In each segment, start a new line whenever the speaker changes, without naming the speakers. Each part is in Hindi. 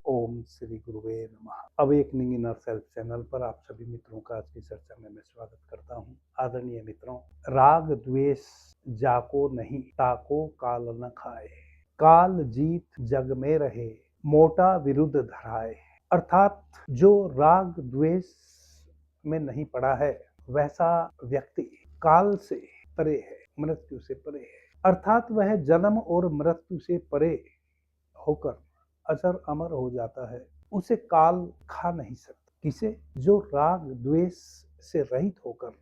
ओम श्री गुरुवे नमः। अवेकनिंग इनर सेल्फ चैनल पर आप सभी मित्रों का आज की चर्चा में मैं स्वागत करता हूं। आदरणीय मित्रों, राग द्वेष जाको नहीं, ताको काल न खाए, काल जीत जग में रहे, मोटा विरुद्ध धराए। अर्थात जो राग द्वेष में नहीं पड़ा है वैसा व्यक्ति काल से परे है, मृत्यु से परे है। अर्थात वह जन्म और मृत्यु से परे होकर अजर अमर हो जाता है। उसे काल खा नहीं सकता। किसे? जो राग द्वेष से रहित होकर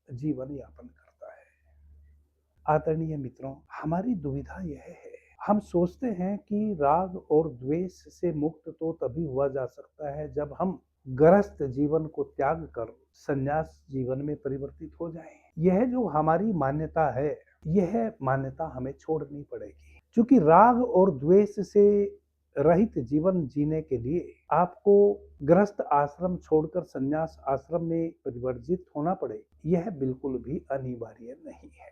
जीवन यापन करता है। आदरणीय मित्रों, हमारी दुविधा यह है, हम सोचते हैं कि राग और द्वेष से मुक्त तो तभी हुआ जा सकता है जब हम गृहस्थ जीवन को त्याग कर संन्यास जीवन में परिवर्तित हो जाएं। यह जो हमारी मान्यता है, यह मान्यता हमें छोड़नी पड़ेगी। क्योंकि राग और द्वेष से रहित जीवन जीने के लिए आपको गृहस्थ आश्रम छोड़कर संन्यास आश्रम में परिवर्तित होना पड़े, यह बिल्कुल भी अनिवार्य नहीं है।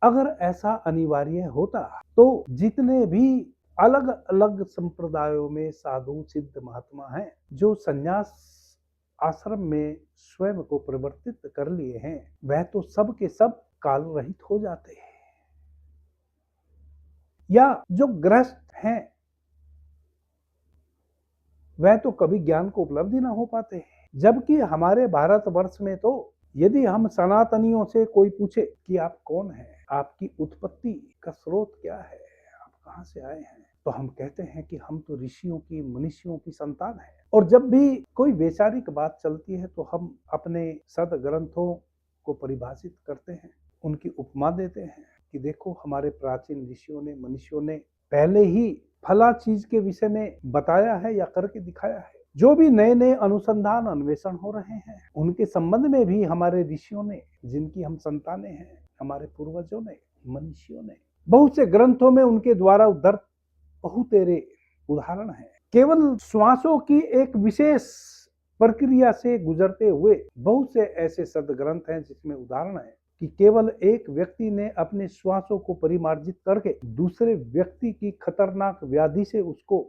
अगर ऐसा अनिवार्य होता तो जितने भी अलग अलग संप्रदायों में साधु सिद्ध महात्मा हैं जो संन्यास आश्रम में स्वयं को परिवर्तित कर लिए हैं, वह तो सब के सब काल रहित हो जाते हैं। या जो गृहस्थ हैं वह तो कभी ज्ञान को उपलब्धि ना हो पाते। जबकि हमारे भारतवर्ष में तो यदि हम सनातनियों से कोई पूछे कि आप कौन हैं, आपकी उत्पत्ति का स्रोत क्या है, आप कहां से आए हैं, तो हम कहते हैं कि हम तो ऋषियों की मनुष्यों की संतान हैं। और जब भी कोई वैचारिक बात चलती है तो हम अपने सद ग्रंथों को परिभाषित करते हैं, उनकी उपमा देते हैं कि देखो हमारे प्राचीन ऋषियों ने मनुष्यों ने पहले ही फला चीज के विषय में बताया है या करके दिखाया है। जो भी नए नए अनुसंधान अन्वेषण हो रहे हैं उनके संबंध में भी हमारे ऋषियों ने, जिनकी हम संतानें हैं, हमारे पूर्वजों ने, मनुष्यों ने बहुत से ग्रंथों में उनके द्वारा उद्धृत बहुतेरे उदाहरण हैं। केवल श्वासों की एक विशेष प्रक्रिया से गुजरते हुए बहुत से ऐसे सदग्रंथ हैं जिसमें उदाहरण है कि केवल एक व्यक्ति ने अपने श्वासों को परिमार्जित करके दूसरे व्यक्ति की खतरनाक व्याधि से उसको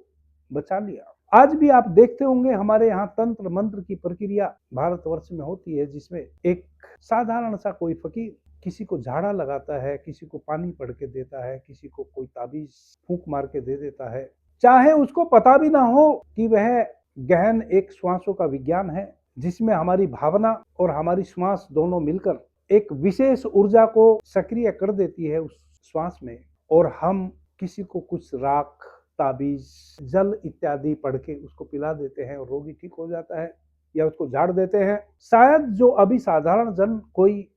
बचा लिया। आज भी आप देखते होंगे हमारे यहाँ तंत्र मंत्र की प्रक्रिया भारतवर्ष में होती है, जिसमें एक साधारण सा कोई फकीर किसी को झाड़ा लगाता है, किसी को पानी पढ़ के देता है, किसी को कोई ताबीज फूंक मार के दे देता है, चाहे उसको पता भी ना हो कि वह गहन एक श्वासों का विज्ञान है जिसमें हमारी भावना और हमारी श्वास दोनों मिलकर एक विशेष ऊर्जा को सक्रिय कर देती है उस श्वास में। और हम किसी को कुछ राख, ताबीज, जल इत्यादि पढ़ के उसको पिला देते हैं और रोगी ठीक हो जाता है, या उसको झाड़ देते हैं। शायद जो अभी साधारण जन कोई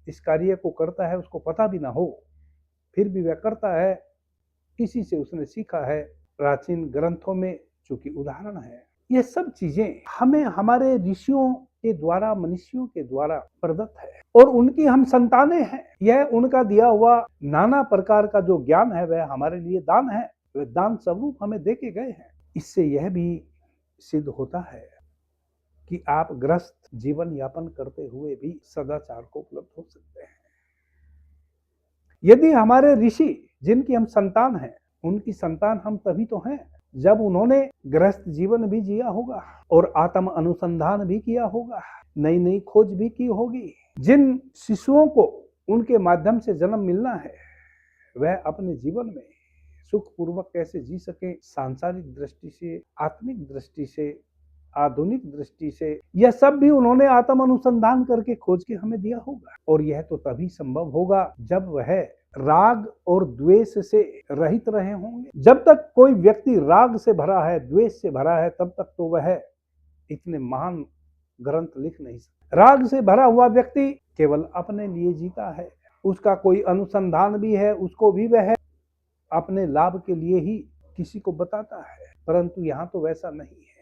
इस कार्य को करता है उसको पता भी ना हो, फिर भी वह करता है, किसी से उसने सीखा है, प्राचीन ग्रंथों में चूंकि उदाहरण है। ये सब चीजें हमें हमारे ऋषियों के द्वारा, मनुष्यों के द्वारा प्रदत्त है और उनकी हम संतानें हैं। यह उनका दिया हुआ नाना प्रकार का जो ज्ञान है वह हमारे लिए दान है, वह दान स्वरूप हमें देके गए हैं। इससे यह भी सिद्ध होता है कि आप गृहस्थ जीवन यापन करते हुए भी सदाचार को उपलब्ध हो सकते हैं। यदि हमारे ऋषि जिनकी हम संतान हैं, उनकी संतान हम तभी तो हैं जब उन्होंने गृहस्थ जीवन भी जिया होगा और आत्म अनुसंधान भी किया होगा, नई नई खोज भी की होगी। जिन शिशुओं को उनके माध्यम से जन्म मिलना है वह अपने जीवन में सुख पूर्वक कैसे जी सके, सांसारिक दृष्टि से, आत्मिक दृष्टि से, आधुनिक दृष्टि से, यह सब भी उन्होंने आत्म अनुसंधान करके खोज के हमें दिया होगा। और यह तो तभी संभव होगा जब वह राग और द्वेष से रहित रहे होंगे। जब तक कोई व्यक्ति राग से भरा है, द्वेष से भरा है, तब तक तो वह इतने महान ग्रंथ लिख नहीं सकता। राग से भरा हुआ व्यक्ति केवल अपने लिए जीता है, उसका कोई अनुसंधान भी है, उसको भी वह अपने लाभ के लिए ही किसी को बताता है, परंतु यहाँ तो वैसा नहीं है।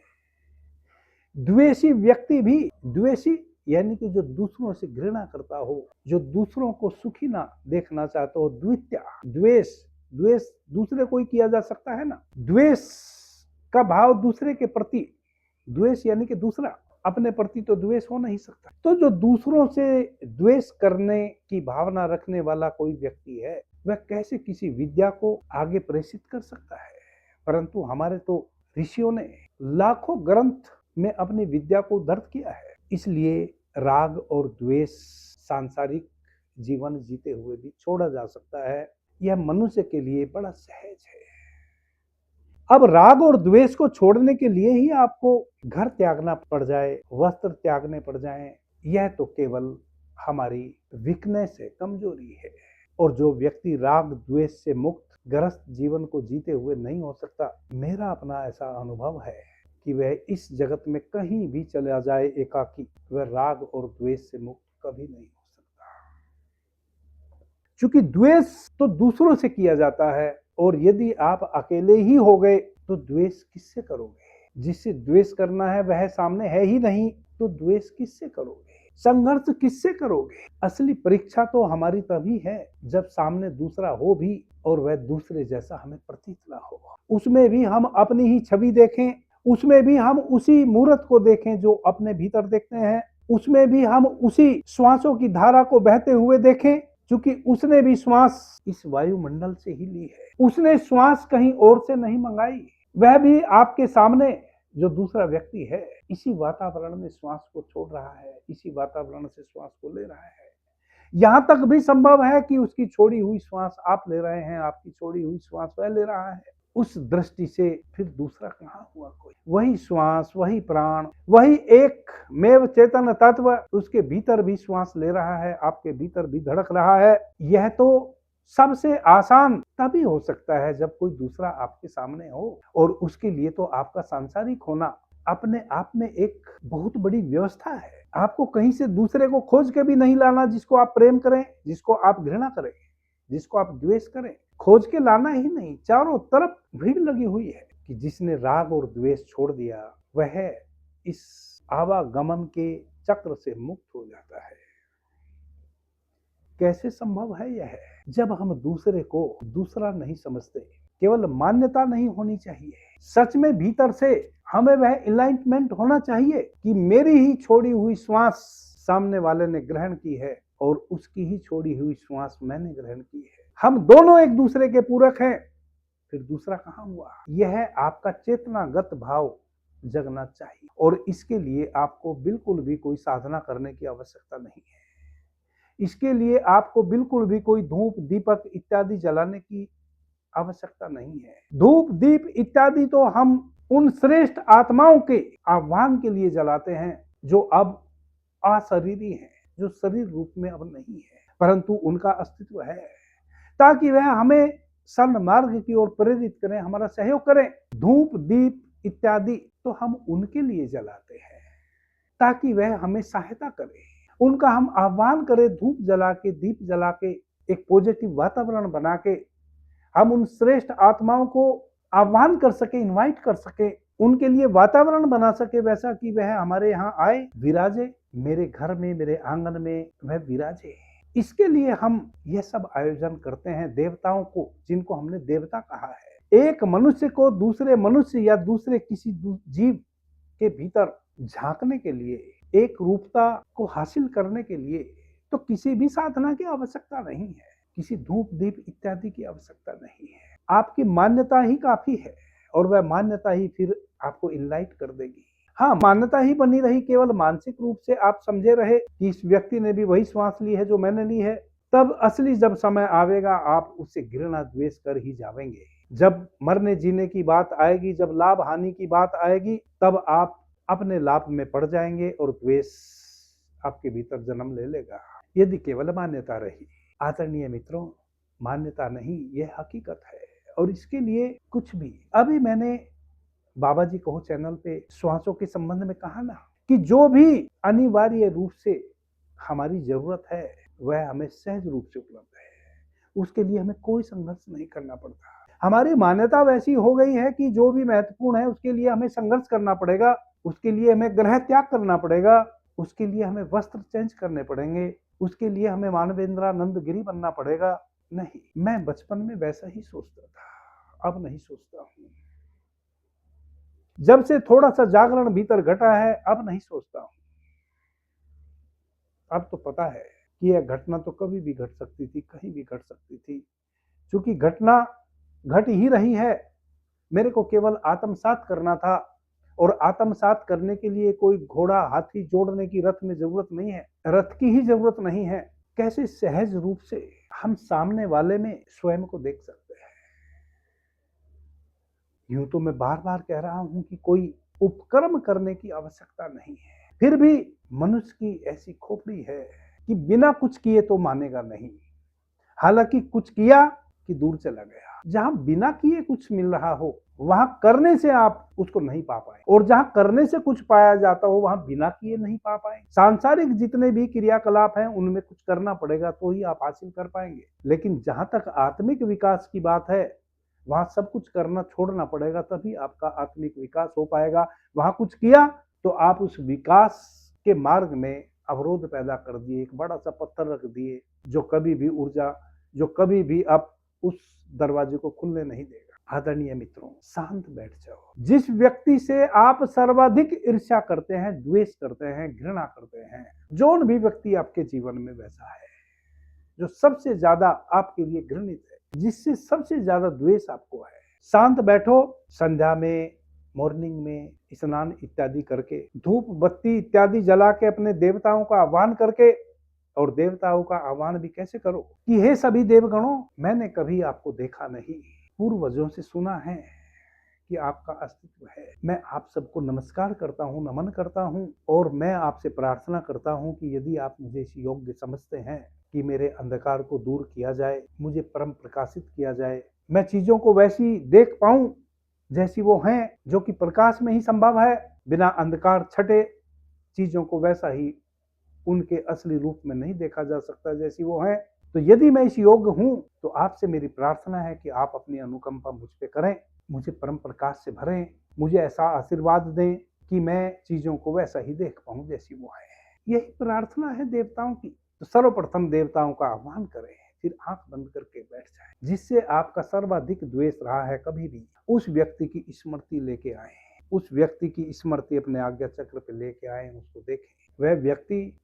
द्वेषी व्यक्ति भी, द्वेषी यानी कि जो दूसरों से घृणा करता हो, जो दूसरों को सुखी ना देखना चाहता हो, द्वित्या, द्वेष, द्वेष दूसरे को ही किया जा सकता है ना। द्वेष का भाव दूसरे के प्रति, द्वेष यानी कि दूसरा, अपने प्रति तो द्वेष हो नहीं सकता। तो जो दूसरों से द्वेष करने की भावना रखने वाला कोई व्यक्ति है, वह कैसे किसी विद्या को आगे प्रेषित कर सकता है। परंतु हमारे तो ऋषियों ने लाखों ग्रंथ में अपनी विद्या को दर्ज किया है। इसलिए राग और द्वेष सांसारिक जीवन जीते हुए भी छोड़ा जा सकता है। यह मनुष्य के लिए बड़ा सहज है। अब राग और द्वेष को छोड़ने के लिए ही आपको घर त्यागना पड़ जाए, वस्त्र त्यागने पड़ जाएं, यह तो केवल हमारी वीकनेस है, कमजोरी है। और जो व्यक्ति राग द्वेष से मुक्त ग्रस्त जीवन को जीते हुए नहीं हो सकता, मेरा अपना ऐसा अनुभव है कि वह इस जगत में कहीं भी चला जाए एकाकी, वह राग और द्वेष से मुक्त कभी नहीं हो सकता। क्योंकि द्वेष तो दूसरों से किया जाता है, और यदि आप अकेले ही हो गए तो द्वेष किससे करोगे। जिससे द्वेष करना है वह सामने है ही नहीं, तो द्वेष किससे करोगे, संघर्ष किससे करोगे। असली परीक्षा तो हमारी तभी है जब सामने दूसरा हो भी और वह दूसरे जैसा हमें प्रतीत ना हो। उसमें भी हम अपनी ही छवि देखें, उसमें भी हम उसी मूर्त को देखें जो अपने भीतर देखते हैं, उसमें भी हम उसी श्वासों की धारा को बहते हुए देखें, क्योंकि उसने भी श्वास इस वायुमंडल से ही ली है। उसने श्वास कहीं और से नहीं मंगाई। वह भी आपके सामने जो दूसरा व्यक्ति है, इसी वातावरण में श्वास को छोड़ रहा है, इसी वातावरण से श्वास को ले रहा है। यहां तक भी संभव है कि उसकी छोड़ी हुई श्वास आप ले रहे हैं, आपकी छोड़ी हुई श्वास वह ले रहा है। उस दृष्टि से फिर दूसरा कहां हुआ कोई। वही श्वास, वही प्राण, वही एक मेव चेतन तत्व उसके भीतर भी श्वास ले रहा है, आपके भीतर भी धड़क रहा है। यह तो सबसे आसान तभी हो सकता है जब कोई दूसरा आपके सामने हो, और उसके लिए तो आपका सांसारिक होना अपने आप में एक बहुत बड़ी व्यवस्था है। आपको कहीं से दूसरे को खोज के भी नहीं लाना जिसको आप प्रेम करें, जिसको आप घृणा करें, जिसको आप द्वेष करें। खोज के लाना ही नहीं, चारों तरफ भीड़ लगी हुई है कि जिसने राग और द्वेष छोड़ दिया वह इस आवागमन के चक्र से मुक्त हो जाता है। कैसे संभव है यह? जब हम दूसरे को दूसरा नहीं समझते। केवल मान्यता नहीं होनी चाहिए, सच में भीतर से हमें वह एलाइनमेंट होना चाहिए कि मेरी ही छोड़ी हुई श्वास सामने वाले ने ग्रहण की है और उसकी ही छोड़ी हुई श्वास मैंने ग्रहण की है। हम दोनों एक दूसरे के पूरक हैं, फिर दूसरा कहां हुआ। यह आपका चेतनागत भाव जगना चाहिए, और इसके लिए आपको बिल्कुल भी कोई साधना करने की आवश्यकता नहीं है। इसके लिए आपको बिल्कुल भी कोई धूप दीपक इत्यादि जलाने की आवश्यकता नहीं है। धूप दीप इत्यादि तो हम उन श्रेष्ठ आत्माओं के आह्वान के लिए जलाते हैं जो अब अशरीरी हैं, जो शरीर रूप में अब नहीं है, परंतु उनका अस्तित्व है, ताकि वह हमें सन्मार्ग की ओर प्रेरित करें, हमारा सहयोग करें। धूप दीप इत्यादि तो हम उनके लिए जलाते हैं ताकि वह हमें सहायता करें, उनका हम आह्वान करें। धूप जला के, दीप जला के, एक पॉजिटिव वातावरण बना के हम उन श्रेष्ठ आत्माओं को आह्वान कर सके, इनवाइट कर सके, उनके लिए वातावरण बना सके वैसा कि वह हमारे यहाँ आए, विराजे, मेरे घर में, मेरे आंगन में वह विराजे। इसके लिए हम यह सब आयोजन करते हैं देवताओं को, जिनको हमने देवता कहा है। एक मनुष्य को दूसरे मनुष्य या दूसरे किसी जीव के भीतर झांकने के लिए, एक रूपता को हासिल करने के लिए तो किसी भी साधना की आवश्यकता नहीं है, किसी धूप दीप इत्यादि की आवश्यकता नहीं है। आपकी मान्यता ही काफी है, और वह मान्यता ही फिर आपको इनलाइट कर देगी। हाँ, मान्यता ही बनी रही, केवल मानसिक रूप से आप समझे रहे कि इस व्यक्ति ने भी वही श्वास ली है जो मैंने ली है, तब असली जब समय आवेगा आप उससे घृणा द्वेष कर ही जावेंगे। जब मरने जीने की बात आएगी, जब लाभ हानि की बात आएगी, तब आप अपने लाभ में पड़ जाएंगे और द्वेष आपके भीतर जन्म ले लेगा, यदि केवल मान्यता रही। आदरणीय मित्रों, मान्यता नहीं, यह हकीकत है। और इसके लिए कुछ भी, अभी मैंने बाबा जी कहो चैनल पे श्वासों के संबंध में कहा ना कि जो भी अनिवार्य रूप से हमारी जरूरत है वह हमें सहज रूप से उपलब्ध है। उसके लिए हमें कोई संघर्ष नहीं करना पड़ता। हमारी मान्यता वैसी हो गई है कि जो भी महत्वपूर्ण है उसके लिए हमें संघर्ष करना पड़ेगा, उसके लिए हमें ग्रह त्याग करना पड़ेगा, उसके लिए हमें वस्त्र चेंज करने पड़ेंगे, उसके लिए हमें मानवेंद्रानंद गिरी बनना पड़ेगा। नहीं, मैं बचपन में वैसा ही सोचता था, अब नहीं सोचता हूँ। जब से थोड़ा सा जागरण भीतर घटा है, अब नहीं सोचता हूं। अब तो पता है कि यह घटना तो कभी भी घट सकती थी, कहीं भी घट सकती थी। क्योंकि घटना घट ही रही है, मेरे को केवल आत्मसात करना था। और आत्मसात करने के लिए कोई घोड़ा हाथी जोड़ने की रथ में जरूरत नहीं है, रथ की ही जरूरत नहीं है। कैसे सहज रूप से हम सामने वाले में स्वयं को देख सकते हैं। यूं तो मैं बार बार कह रहा हूं कि कोई उपक्रम करने की आवश्यकता नहीं है, फिर भी मनुष्य की ऐसी खोपड़ी है कि बिना कुछ किए तो मानेगा नहीं। हालांकि कुछ किया कि दूर चला गया। जहां बिना किए कुछ मिल रहा हो, वहां करने से आप उसको नहीं पा पाए, और जहां करने से कुछ पाया जाता हो, वहां बिना किए नहीं पा पाए। सांसारिक जितने भी क्रियाकलाप हैं, उनमें कुछ करना पड़ेगा तो ही आप हासिल कर पाएंगे। लेकिन जहां तक आत्मिक विकास की बात है, वहां सब कुछ करना छोड़ना पड़ेगा, तभी आपका आत्मिक विकास हो पाएगा। वहां कुछ किया तो आप उस विकास के मार्ग में अवरोध पैदा कर दिए, एक बड़ा सा पत्थर रख दिए, जो कभी भी ऊर्जा, जो कभी भी आप उस दरवाजे को खुलने नहीं देगा। आदरणीय मित्रों, शांत बैठ जाओ। जिस व्यक्ति से आप सर्वाधिक ईर्ष्या करते हैं, द्वेष करते हैं, घृणा करते हैं, जो भी व्यक्ति आपके जीवन में वैसा है, जो सबसे ज्यादा आपके लिए घृणित है, जिससे सबसे ज्यादा द्वेष आपको है, शांत बैठो। संध्या में, मॉर्निंग में स्नान इत्यादि करके, धूप बत्ती इत्यादि जला के अपने देवताओं का आह्वान करके, और देवताओं का आह्वान भी कैसे करो कि हे सभी देवगणों, मैंने कभी आपको देखा नहीं, पूर्वजों से सुना है कि आपका अस्तित्व है। मैं आप सबको नमस्कार करता हूँ, नमन करता हूँ, और मैं आपसे प्रार्थना करता हूँ कि यदि आप मुझे इस योग्य समझते हैं कि मेरे अंधकार को दूर किया जाए, मुझे परम प्रकाशित किया जाए, मैं चीजों को वैसी देख पाऊं जैसी वो हैं, जो कि प्रकाश में ही संभव है, बिना अंधकार छटे चीजों को वैसा ही उनके असली रूप में नहीं देखा जा सकता जैसी वो है। तो यदि मैं इस योग्य हूं, तो आपसे मेरी प्रार्थना है कि आप अपनी अनुकंपा मुझ पे करें, मुझे परम प्रकाश से भरें, मुझे ऐसा आशीर्वाद दें कि मैं चीजों को वैसा ही देख पाऊं जैसी वो है। यही प्रार्थना है देवताओं की। तो सर्वप्रथम देवताओं का आह्वान करें, फिर आंख बंद करके बैठ जाएं। जिससे आपका सर्वाधिक द्वेष रहा है, कभी भी उस व्यक्ति की स्मृति लेके आए, उस व्यक्ति की स्मृति अपने आज्ञा चक्र पे लेके आए, उसको देखें। वह व्यक्ति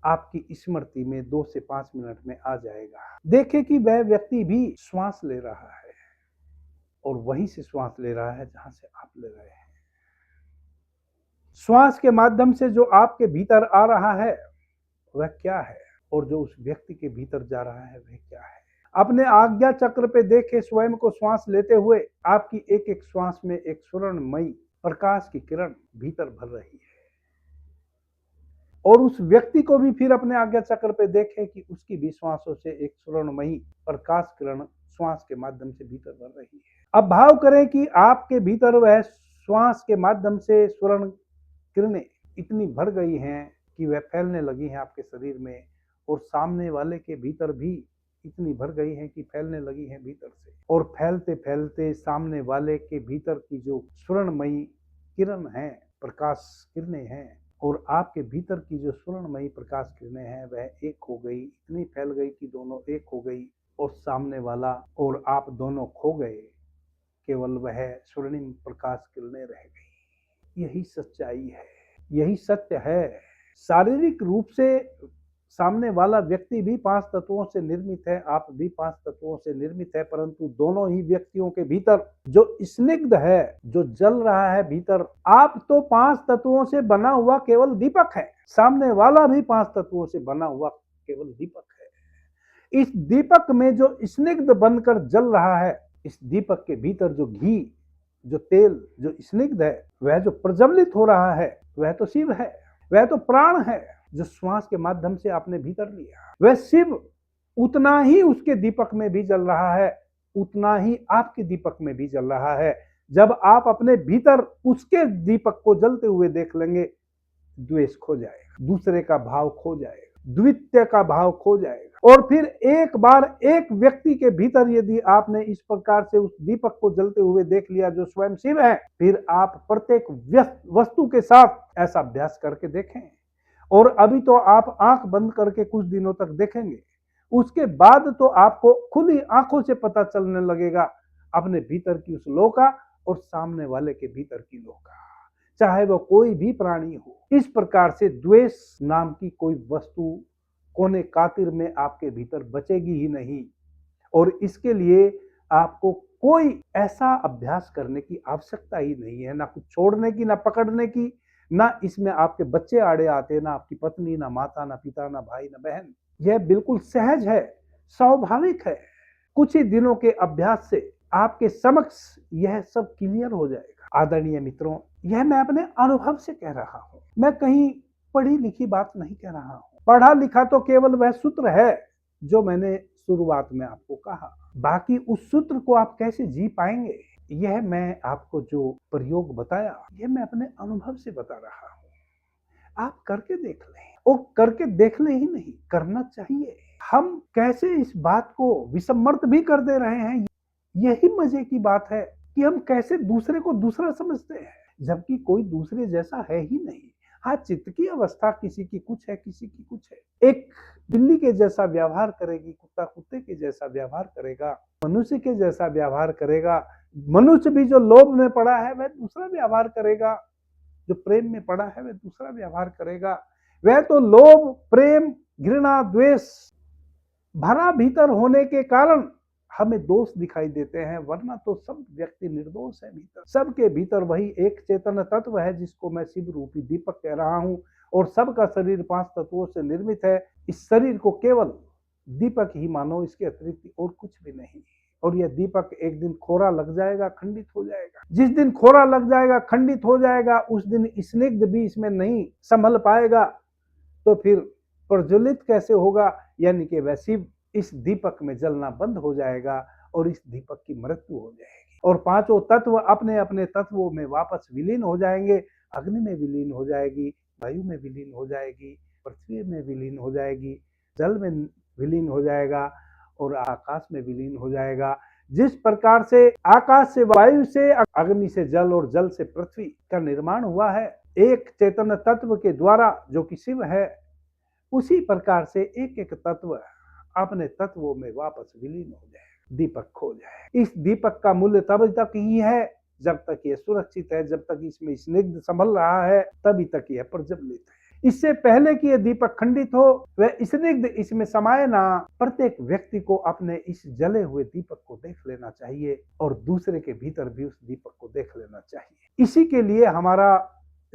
आपकी स्मृति में 2 से 5 मिनट में आ जाएगा। देखें कि वह व्यक्ति भी श्वास ले रहा है, और वहीं से श्वास ले रहा है जहां से आप ले रहे हैं। श्वास के माध्यम से जो आपके भीतर आ रहा है वह क्या है, और जो उस व्यक्ति के भीतर जा रहा है वह क्या है। अपने आज्ञा चक्र पे देखे, स्वयं को श्वास लेते हुए आपकी एक एक श्वास में एक स्वर्णमयी प्रकाश की किरण भीतर भर रही है। और उस व्यक्ति को भी फिर अपने आज्ञा चक्र पे देखें कि उसकी भी श्वासों से एक स्वर्णमयी प्रकाश किरण श्वास के माध्यम से भीतर भर रही है। अब भाव करें कि आपके भीतर वह श्वास के माध्यम से स्वर्ण किरणें इतनी भर गई हैं कि वह फैलने लगी हैं आपके शरीर में, और सामने वाले के भीतर भी इतनी भर गई हैं कि फैलने लगी हैं भीतर से। और फैलते फैलते सामने वाले के भीतर की जो स्वर्णमयी किरण है, प्रकाश किरणें हैं, और आपके भीतर की जो स्वर्णमयी प्रकाश किरणें हैं, वह एक हो गई, इतनी फैल गई कि दोनों एक हो गई, और सामने वाला और आप दोनों खो गए, केवल वह स्वर्णिम प्रकाश किरणें रह गई। यही सच्चाई है, यही सत्य है। शारीरिक रूप से सामने वाला व्यक्ति भी 5 तत्वों से निर्मित है, आप भी 5 तत्वों से निर्मित है, परंतु दोनों ही व्यक्तियों के भीतर जो स्निग्ध है, जो जल रहा है भीतर, आप तो 5 तत्वों से बना हुआ केवल दीपक है, सामने वाला भी 5 तत्वों से बना हुआ केवल दीपक है। इस दीपक में जो स्निग्ध बनकर जल रहा है, इस दीपक के भीतर जो घी, जो तेल, जो स्निग्ध है, वह जो प्रज्वलित हो रहा है, वह तो शिव है, वह तो प्राण है, जो श्वास के माध्यम से आपने भीतर लिया। वह शिव उतना ही उसके दीपक में भी जल रहा है, उतना ही आपके दीपक में भी जल रहा है। जब आप अपने भीतर उसके दीपक को जलते हुए देख लेंगे, द्वेष खो जाएगा, दूसरे का भाव खो जाएगा, द्वितीय का भाव खो जाएगा। और फिर एक बार एक व्यक्ति के भीतर यदि आपने इस प्रकार से उस दीपक को जलते हुए देख लिया जो स्वयं शिव है, फिर आप प्रत्येक वस्तु के साथ ऐसा अभ्यास करके देखें। और अभी तो आप आंख बंद करके कुछ दिनों तक देखेंगे, उसके बाद तो आपको खुली आंखों से पता चलने लगेगा अपने भीतर की उस लौ का, और सामने वाले के भीतर कीलों का, चाहे वह कोई भी प्राणी हो। इस प्रकार से द्वेष नाम की कोई वस्तु कोने कातिर में आपके भीतर बचेगी ही नहीं। और इसके लिए आपको कोई ऐसा अभ्यास करने की आवश्यकता ही नहीं है, ना कुछ छोड़ने की, ना पकड़ने की, ना इसमें आपके बच्चे आड़े आते, ना आपकी पत्नी, ना माता, ना पिता, ना भाई, ना बहन। यह बिल्कुल सहज है, स्वाभाविक है। कुछ ही दिनों के अभ्यास से आपके समक्ष यह सब क्लियर हो जाएगा। आदरणीय मित्रों, यह मैं अपने अनुभव से कह रहा हूं, मैं कहीं पढ़ी लिखी बात नहीं कह रहा हूं। पढ़ा लिखा तो केवल वह सूत्र है जो मैंने शुरुआत में आपको कहा। बाकी उस सूत्र को आप कैसे जी पाएंगे, यह मैं आपको जो प्रयोग बताया, यह मैं अपने अनुभव से बता रहा हूं। आप करके देख लें, और करके देखने ही नहीं, करना चाहिए। हम कैसे इस बात को विसम्मत भी कर दे रहे हैं, यही मजे की बात है कि हम कैसे दूसरे को दूसरा समझते हैं, जबकि कोई दूसरे जैसा है ही नहीं। हाँ, चित्त की अवस्था किसी की कुछ है, किसी की कुछ है। एक बिल्ली के जैसा व्यवहार करेगी, कुत्ता कुत्ते के जैसा व्यवहार करेगा, मनुष्य के जैसा व्यवहार करेगा। मनुष्य भी जो लोभ में पड़ा है वह दूसरा व्यवहार करेगा, जो प्रेम में पड़ा है वह दूसरा व्यवहार करेगा। वह तो लोभ, प्रेम, घृणा, द्वेष भरा भीतर होने के कारण हमें दोष दिखाई देते हैं, वरना तो सब व्यक्ति निर्दोष है। भीतर सबके भीतर वही एक चेतन तत्व है जिसको मैं शिव रूपी दीपक कह रहा हूं। और सबका शरीर 5 तत्वों से निर्मित है। इस शरीर को केवल दीपक ही मानो, इसके अतिरिक्त और कुछ भी नहीं। और यह दीपक एक दिन खोरा लग जाएगा, खंडित हो जाएगा। जिस दिन खोरा लग जाएगा, खंडित हो जाएगा, उस दिन स्निग्ध भी इसमें नहीं संभल पाएगा, तो फिर प्रज्वलित कैसे होगा, यानी कि वह शिव इस दीपक में जलना बंद हो जाएगा और इस दीपक की मृत्यु हो जाएगी। और पांचों तत्व अपने अपने तत्वों में वापस विलीन हो जाएंगे। अग्नि में विलीन हो जाएगी, वायु में विलीन हो जाएगी, पृथ्वी में विलीन हो जाएगी, जल में विलीन हो जाएगा और आकाश में विलीन हो जाएगा। जिस प्रकार से आकाश से वायु से, अग्नि से जल और जल से पृथ्वी का निर्माण हुआ है एक चेतन तत्व के द्वारा जो कि शिव है, उसी प्रकार से एक एक तत्व अपने तत्वों में वापस विलीन हो जाए, दीपक खो जाए। इस दीपक का मूल्य तब तक ही है जब तक यह सुरक्षित है, जब तक इसमें स्निग्ध संभल रहा है, तभी तक यह प्रज्वलित है। इससे पहले कि यह दीपक खंडित हो, वह स्निग्ध इसमें समाये ना। प्रत्येक व्यक्ति को अपने इस जले हुए दीपक को देख लेना चाहिए और दूसरे के भीतर भी उस दीपक को देख लेना चाहिए। इसी के लिए हमारा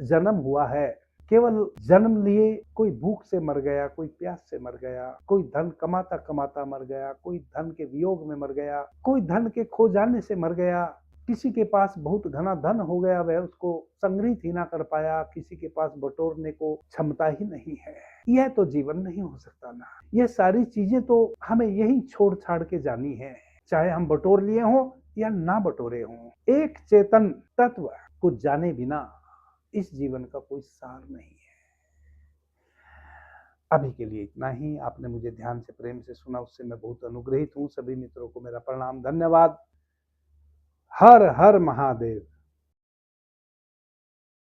जन्म हुआ है। केवल जन्म लिए कोई भूख से मर गया, कोई प्यास से मर गया, कोई धन कमाता कमाता मर गया, कोई धन के वियोग में मर गया, कोई धन के खो जाने से मर गया, किसी के पास बहुत घना धन हो गया, वह उसको संग्रहित ही ना कर पाया, किसी के पास बटोरने को क्षमता ही नहीं है। यह तो जीवन नहीं हो सकता ना। यह सारी चीजें तो हमें यही छोड़ छाड़ के जानी है, चाहे हम बटोर लिए हों या ना बटोरे हों। एक चेतन तत्व को जाने बिना इस जीवन का कोई सार नहीं है। अभी के लिए इतना ही। आपने मुझे ध्यान से, प्रेम से सुना, उससे मैं बहुत अनुग्रहित हूं। सभी मित्रों को मेरा प्रणाम, धन्यवाद। हर हर महादेव।